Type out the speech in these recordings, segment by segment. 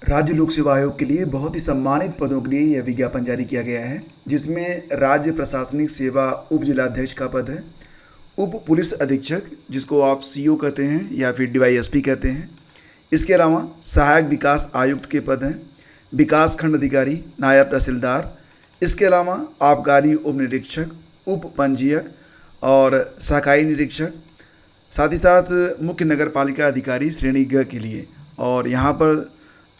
राज्य लोक सेवा आयोग के लिए बहुत ही सम्मानित पदों के लिए यह विज्ञापन जारी किया गया है, जिसमें राज्य प्रशासनिक सेवा उप जिलाध्यक्ष का पद है, उप पुलिस अधीक्षक जिसको आप सीओ कहते हैं या फिर डीवाईएसपी कहते हैं। इसके अलावा सहायक विकास आयुक्त के पद हैं, विकास खंड अधिकारी, नायब तहसीलदार। इसके अलावा आबकारी उप निरीक्षक, उप पंजीयक और सहकारी निरीक्षक, साथ ही साथ मुख्य नगर पालिका अधिकारी श्रेणी ग के लिए। और यहाँ पर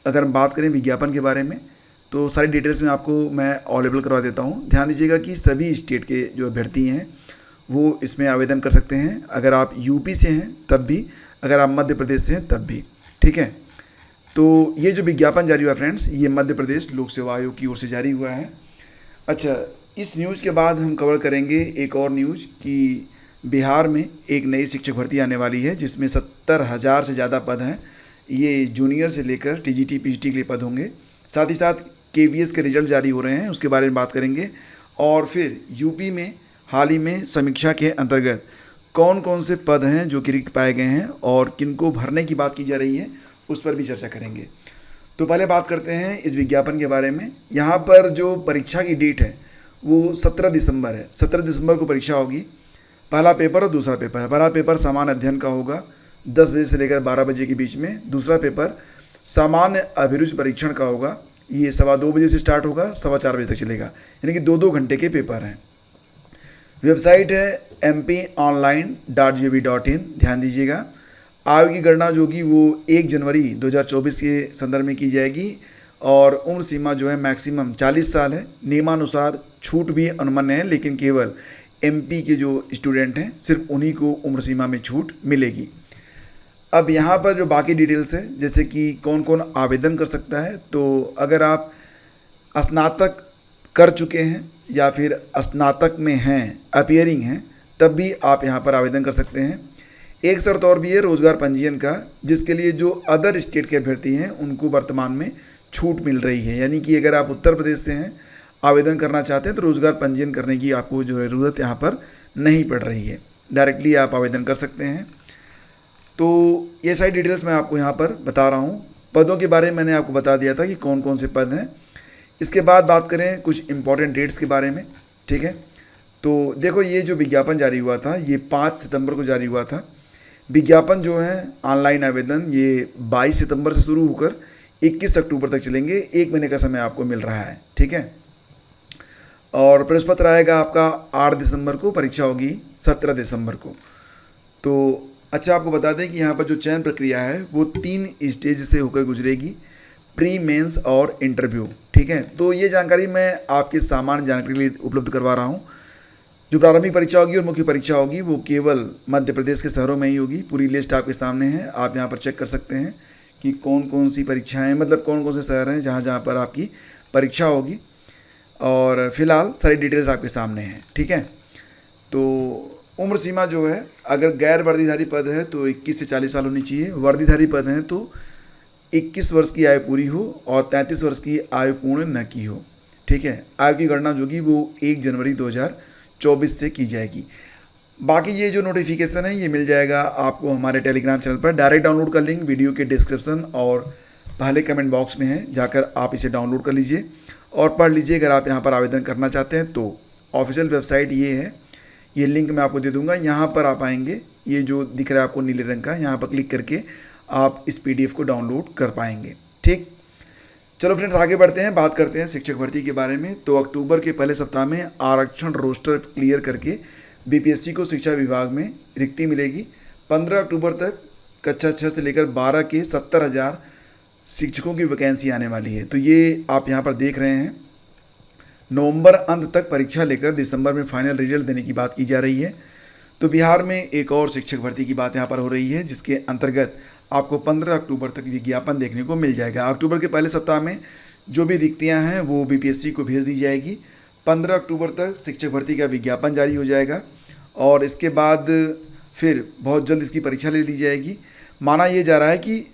अगर हम बात करें विज्ञापन के बारे में तो सारी डिटेल्स में आपको मैं अवेलेबल करवा देता हूँ। ध्यान दीजिएगा कि सभी स्टेट के जो अभ्यर्थी हैं वो इसमें आवेदन कर सकते हैं। अगर आप यूपी से हैं तब भी, अगर आप मध्य प्रदेश से हैं तब भी, ठीक है। तो ये जो विज्ञापन जारी हुआ फ्रेंड्स, ये मध्य प्रदेश लोक सेवा आयोग की ओर से जारी हुआ है। अच्छा, इस न्यूज़ के बाद हम कवर करेंगे एक और न्यूज़ कि बिहार में एक नई शिक्षक भर्ती आने वाली है, जिसमें 70,000 से ज़्यादा पद हैं। ये जूनियर से लेकर टीजीटी पीजीटी के लिए पद होंगे। साथ ही साथ केवीएस के रिजल्ट जारी हो रहे हैं, उसके बारे में बात करेंगे। और फिर यूपी में हाल ही में समीक्षा के अंतर्गत कौन कौन से पद हैं जो कि रिक्त पाए गए हैं और किनको भरने की बात की जा रही है, उस पर भी चर्चा करेंगे। तो पहले बात करते हैं इस विज्ञापन के बारे में। यहाँ पर जो परीक्षा की डेट है वो 17 दिसंबर है। 17 दिसंबर को परीक्षा होगी। पहला पेपर और दूसरा पेपर है। पहला पेपर सामान्य अध्ययन का होगा 10 बजे से लेकर 12 बजे के बीच में। दूसरा पेपर सामान्य अभिरुचि परीक्षण का होगा, ये 2:15 बजे से स्टार्ट होगा, 4:15 बजे तक चलेगा, यानी कि 2-2 घंटे के पेपर हैं। वेबसाइट है mponline.gov.in। ध्यान दीजिएगा, आयु की गणना जो होगी वो 1 जनवरी 2024 के संदर्भ में की जाएगी और उम्र सीमा जो है मैक्सिमम 40 साल है। नियमानुसार छूट भी अनुमन्य है, लेकिन केवल एमपी के जो स्टूडेंट हैं सिर्फ उन्हीं को उम्र सीमा में छूट मिलेगी। अब यहाँ पर जो बाकी डिटेल्स है, जैसे कि कौन कौन आवेदन कर सकता है, तो अगर आप स्नातक कर चुके हैं या फिर स्नातक में हैं, अपियरिंग हैं, तब भी आप यहाँ पर आवेदन कर सकते हैं। एक शर्त और भी है रोज़गार पंजीयन का, जिसके लिए जो अदर स्टेट के अभ्यर्थी हैं उनको वर्तमान में छूट मिल रही है। यानी कि अगर आप उत्तर प्रदेश से हैं, आवेदन करना चाहते हैं, तो रोज़गार पंजीयन करने की आपको जो ज़रूरत यहाँ पर नहीं पड़ रही है, डायरेक्टली आप आवेदन कर सकते हैं। तो ये सारी डिटेल्स मैं आपको यहाँ पर बता रहा हूँ। पदों के बारे में मैंने आपको बता दिया था कि कौन कौन से पद हैं। इसके बाद बात करें कुछ इंपॉर्टेंट डेट्स के बारे में, ठीक है। तो देखो, ये जो विज्ञापन जारी हुआ था ये 5 सितंबर को जारी हुआ था। विज्ञापन जो है ऑनलाइन आवेदन ये 22 सितंबर से शुरू होकर 21 अक्टूबर तक चलेंगे। 1 महीने का समय आपको मिल रहा है, ठीक है। और प्रवेश पत्र आएगा आपका 8 दिसंबर को, परीक्षा होगी 17 दिसंबर को। तो अच्छा, आपको बता दें कि यहाँ पर जो चयन प्रक्रिया है वो 3 स्टेज से होकर गुजरेगी, प्री मेंस और इंटरव्यू, ठीक है। तो ये जानकारी मैं आपके सामान्य जानकारी के लिए उपलब्ध करवा रहा हूँ। जो प्रारंभिक परीक्षा होगी और मुख्य परीक्षा होगी वो केवल मध्य प्रदेश के शहरों में ही होगी। पूरी लिस्ट आपके सामने है, आप यहाँ पर चेक कर सकते हैं कि कौन कौन सी परीक्षाएँ, मतलब कौन कौन से शहर हैं जहाँ जहाँ पर आपकी परीक्षा होगी। और फिलहाल सारी डिटेल्स आपके सामने हैं, ठीक है। तो उम्र सीमा जो है, अगर गैर वर्दीधारी पद है तो 21 से 40 साल होनी चाहिए। वर्दीधारी पद हैं तो 21 वर्ष की आयु पूरी हो और 33 वर्ष की आयु पूर्ण न की हो, ठीक है। आयु की गणना जो होगी वो 1 जनवरी 2024 से की जाएगी। बाकी ये जो नोटिफिकेशन है ये मिल जाएगा आपको हमारे टेलीग्राम चैनल पर। डायरेक्ट डाउनलोड का लिंक वीडियो के डिस्क्रिप्शन और पहले कमेंट बॉक्स में है, जाकर आप इसे डाउनलोड कर लीजिए और पढ़ लीजिए। अगर आप यहाँ पर आवेदन करना चाहते हैं तो ऑफिशियल वेबसाइट ये है, ये लिंक मैं आपको दे दूंगा। यहाँ पर आप आएंगे, ये जो दिख रहा है आपको नीले रंग का, यहाँ पर क्लिक करके आप इस पीडीएफ को डाउनलोड कर पाएंगे, ठीक। चलो फ्रेंड्स, आगे बढ़ते हैं, बात करते हैं शिक्षक भर्ती के बारे में। तो अक्टूबर के पहले सप्ताह में आरक्षण रोस्टर क्लियर करके बीपीएससी को शिक्षा विभाग में रिक्ति मिलेगी। 15 अक्टूबर तक कक्षा 6 से लेकर 12 के 70,000 शिक्षकों की वैकेंसी आने वाली है। तो ये आप यहाँ पर देख रहे हैं, नवंबर अंत तक परीक्षा लेकर दिसंबर में फाइनल रिजल्ट देने की बात की जा रही है। तो बिहार में एक और शिक्षक भर्ती की बात यहाँ पर हो रही है, जिसके अंतर्गत आपको 15 अक्टूबर तक विज्ञापन देखने को मिल जाएगा। अक्टूबर के पहले सप्ताह में जो भी रिक्तियाँ हैं वो बीपीएससी को भेज दी जाएगी। 15 अक्टूबर तक शिक्षक भर्ती का विज्ञापन जारी हो जाएगा और इसके बाद फिर बहुत जल्द इसकी परीक्षा ले ली जाएगी। माना ये जा रहा है कि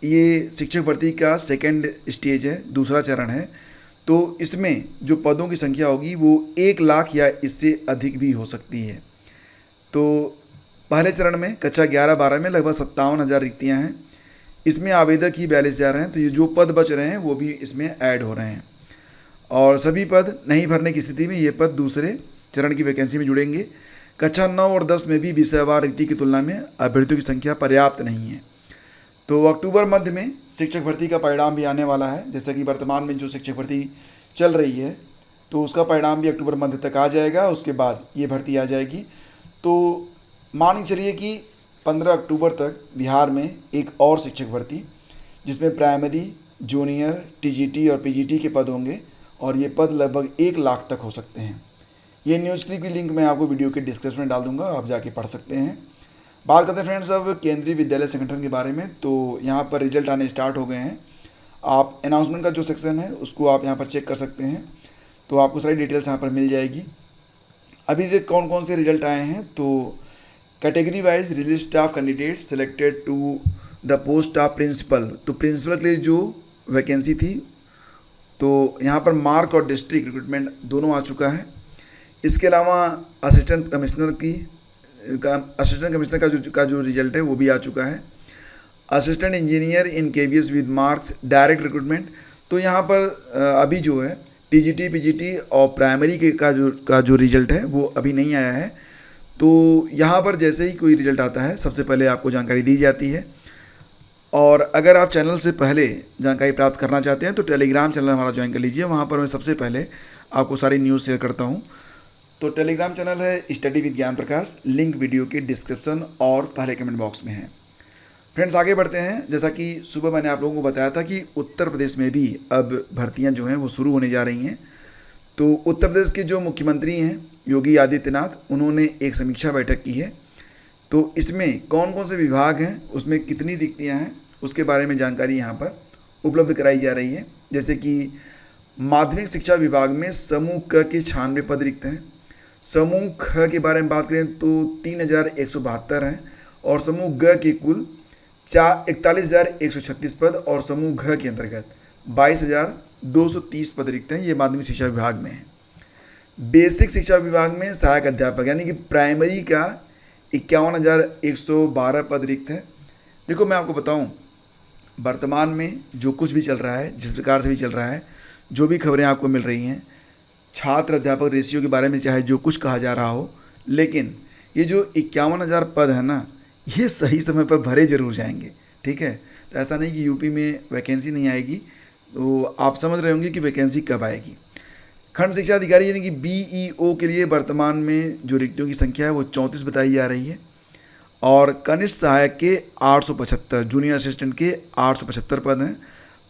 ये शिक्षक भर्ती का सेकेंड स्टेज है, दूसरा चरण है। तो इसमें जो पदों की संख्या होगी वो 1 लाख या इससे अधिक भी हो सकती है। तो पहले चरण में कक्षा 11-12 में लगभग 57,000 रिक्तियाँ हैं। इसमें आवेदक ही 42,000 हैं, तो ये जो पद बच रहे हैं वो भी इसमें ऐड हो रहे हैं। और सभी पद नहीं भरने की स्थिति में ये पद दूसरे चरण की वैकेंसी में जुड़ेंगे। कक्षा 9 और 10 में भी विषयवार रिक्ति की तुलना में अभ्यर्थियों की संख्या पर्याप्त नहीं है। तो अक्टूबर मध्य में शिक्षक भर्ती का परिणाम भी आने वाला है। जैसा कि वर्तमान में जो शिक्षक भर्ती चल रही है तो उसका परिणाम भी अक्टूबर मध्य तक आ जाएगा, उसके बाद ये भर्ती आ जाएगी। तो मान के चलिए कि 15 अक्टूबर तक बिहार में एक और शिक्षक भर्ती, जिसमें प्राइमरी, जूनियर, टीजीटी और पीजीटी के पद होंगे, और ये पद लगभग 1 लाख तक हो सकते हैं। ये न्यूज़ क्लिप की लिंक मैं आपको वीडियो के डिस्क्रिप्शन में डाल दूंगा, आप जाके पढ़ सकते हैं। बात करते हैं फ्रेंड्स अब केंद्रीय विद्यालय संगठन के बारे में। तो यहाँ पर रिजल्ट आने स्टार्ट हो गए हैं। आप अनाउंसमेंट का जो सेक्शन है उसको आप यहाँ पर चेक कर सकते हैं, तो आपको सारी डिटेल्स यहाँ पर मिल जाएगी। अभी तक कौन कौन से रिजल्ट आए हैं, तो category wise release staff candidate selected to the post of principal. तो प्रिंसिपल के लिए जो वैकेंसी थी, तो यहाँ पर मार्क और डिस्ट्रिक्ट रिक्रूटमेंट दोनों आ चुका है। इसके अलावा असिस्टेंट कमिश्नर का जो रिजल्ट है वो भी आ चुका है। Assistant engineer in KVS with marks direct recruitment, तो यहाँ पर अभी जो है टीजीटी, पीजीटी और प्राइमरी का जो रिजल्ट है वो अभी नहीं आया है। तो यहाँ पर जैसे ही कोई रिजल्ट आता है सबसे पहले आपको जानकारी दी जाती है। और अगर आप चैनल से पहले जानकारी प्राप्त करना चाहते हैं तो टेलीग्राम चैनल हमारा ज्वाइन कर लीजिए। वहाँ पर मैं सबसे पहले आपको सारी न्यूज़ शेयर करता हूँ। तो टेलीग्राम चैनल है स्टडी विद ज्ञान प्रकाश, लिंक वीडियो के डिस्क्रिप्शन और पहले कमेंट बॉक्स में है। फ्रेंड्स आगे बढ़ते हैं। जैसा कि सुबह मैंने आप लोगों को बताया था कि उत्तर प्रदेश में भी अब भर्तियां जो हैं वो शुरू होने जा रही हैं। तो उत्तर प्रदेश के जो मुख्यमंत्री हैं योगी आदित्यनाथ, उन्होंने एक समीक्षा बैठक की है। तो इसमें कौन कौन से विभाग हैं, उसमें कितनी रिक्तियाँ हैं, उसके बारे में जानकारी यहाँ पर उपलब्ध कराई जा रही है। जैसे कि माध्यमिक शिक्षा विभाग में समूह क के 96 पद रिक्त हैं। समूह ख के बारे में बात करें तो 3,172 हैं, और समूह ग के कुल 41,136 पद, और समूह घ के अंतर्गत 22,230 पद रिक्त हैं। ये माध्यमिक शिक्षा विभाग में है। बेसिक शिक्षा विभाग में सहायक अध्यापक यानी कि प्राइमरी का 51,112 पद रिक्त है। देखो मैं आपको बताऊं, वर्तमान में जो कुछ भी चल रहा है, जिस प्रकार से भी चल रहा है, जो भी खबरें आपको मिल रही हैं, छात्र अध्यापक रेशियो के बारे में चाहे जो कुछ कहा जा रहा हो, लेकिन ये जो 51,000 पद है ना, ये सही समय पर भरे जरूर जाएंगे। ठीक है, तो ऐसा नहीं कि यूपी में वैकेंसी नहीं आएगी। तो आप समझ रहे होंगे कि वैकेंसी कब आएगी। खंड शिक्षा अधिकारी यानी कि बीईओ के लिए वर्तमान में जो रिक्तियों की संख्या है वो 34 बताई जा रही है, और कनिष्ठ सहायक के 875, जूनियर असिस्टेंट के 875 पद हैं।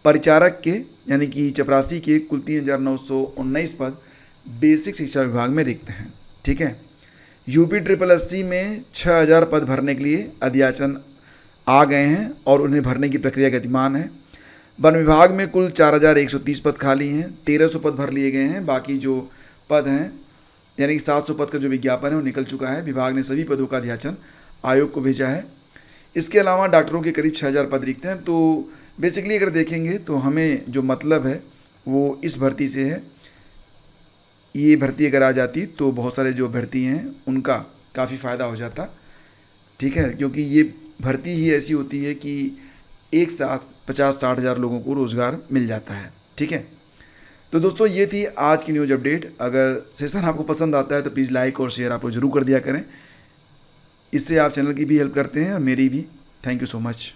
परिचारक के यानी कि चपरासी के कुल 3,919 पद बेसिक शिक्षा विभाग में रिक्त हैं। ठीक है, यूपी SSSC में 6,000 पद भरने के लिए अध्याचन आ गए हैं और उन्हें भरने की प्रक्रिया गतिमान है। वन विभाग में कुल 4,130 पद खाली हैं, 1,300 पद भर लिए गए हैं। बाकी जो पद हैं यानी कि 700 पद का जो विज्ञापन है वो निकल चुका है। विभाग ने सभी पदों का अध्याचन आयोग को भेजा है। इसके अलावा डॉक्टरों के करीब 6,000 पद रिक्त हैं। तो बेसिकली अगर देखेंगे तो हमें जो मतलब है वो इस भर्ती से है। ये भर्ती अगर आ जाती तो बहुत सारे जो भर्ती हैं उनका काफ़ी फ़ायदा हो जाता। ठीक है, क्योंकि ये भर्ती ही ऐसी होती है कि एक साथ 50-60 हज़ार लोगों को रोज़गार मिल जाता है। ठीक है, तो दोस्तों ये थी आज की न्यूज़ अपडेट। अगर सेशन आपको पसंद आता है तो प्लीज़ लाइक और शेयर आप लोग ज़रूर कर दिया करें। इससे आप चैनल की भी हेल्प करते हैं और मेरी भी। Thank you so much.